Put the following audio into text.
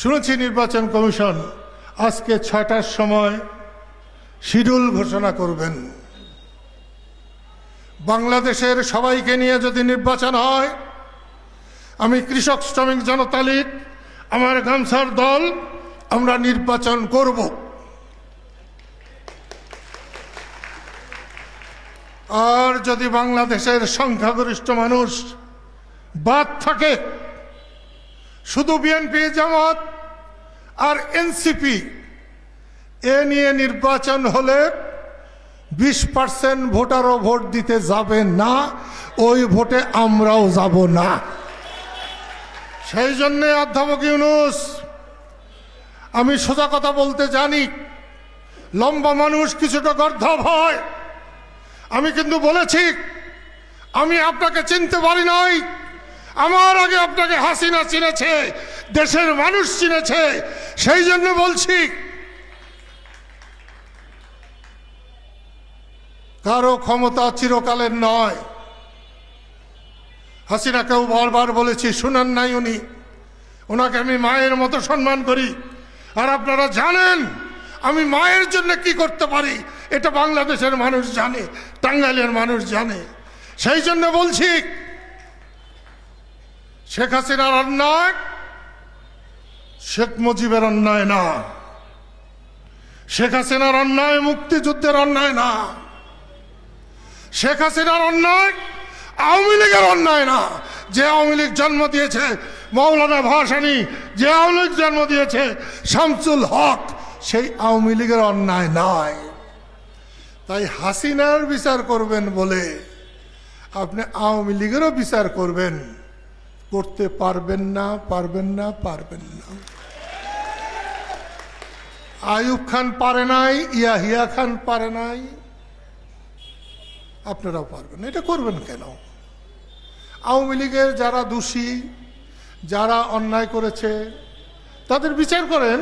শুনেছি নির্বাচন কমিশন আজকে ৬টার সময় শিডিউল ঘোষণা করবেন। বাংলাদেশের সবাইকে নিয়ে যদি নির্বাচন হয়, আমি কৃষক শ্রমিক জনতা লীগ, আমার গামছার দল, আমরা নির্বাচন করব। আর যদি বাংলাদেশের সংখ্যাগরিষ্ঠ মানুষ বাদ থাকে, শুধু বিএনপি, জামাত আর এনসিপি এ নিয়ে নির্বাচন হলে 20% ভোটারও ভোট দিতে যাবে না, ওই ভোটে আমরাও যাব না। সেই জন্যে অধ্যাপক ইউনূস, আমি সোজা কথা বলতে জানি, লম্বা মানুষ কিছুটা গর্ধব হয়। আমি কিন্তু বলেছি, আমি আপনাকে চিনতে পারি নাই, আমার আগে আপনাকে হাসিনা চিনেছে, দেশের মানুষ চিনেছে। সেই জন্য বলছি, কারো ক্ষমতা চিরকালের নয়। হাসিনাকেও বারবার বলেছি, শুনেন নাই উনি। ওনাকে আমি মায়ের মতো সম্মান করি, আর আপনারা জানেন আমি মায়ের জন্য কি করতে পারি, এটা বাংলাদেশের মানুষ জানে, টাঙ্গাইলের মানুষ জানে। সেই জন্য বলছি, শেখ হাসিনার অন্যায় শেখ মুজিবের অন্যায় না, শেখ হাসিনার অন্যায় মুক্তিযুদ্ধের অন্যায় না, শেখ হাসিনার অন্যায় আওয়ামী লীগের অন্যায় না। যে আওয়ামী লীগ জন্ম দিয়েছে মৌলানা ভাসানী, যে আওয়ামী লীগ জন্ম দিয়েছে শামসুল হক, সেই আওয়ামী লীগের অন্যায় নয়। তাই হাসিনার বিচার করবেন বলে আপনি আওয়ামী লীগেরও বিচার করবেন, করতে পারবেন না, পারবেন না, পারবেন না। আইয়ুব খান পারে নাই, ইয়াহিয়া খান পারে নাই, আপনারাও পারবেন। এটা করবেন কেন? আওয়ামী লীগের যারা দোষী, যারা অন্যায় করেছে, তাদের বিচার করেন।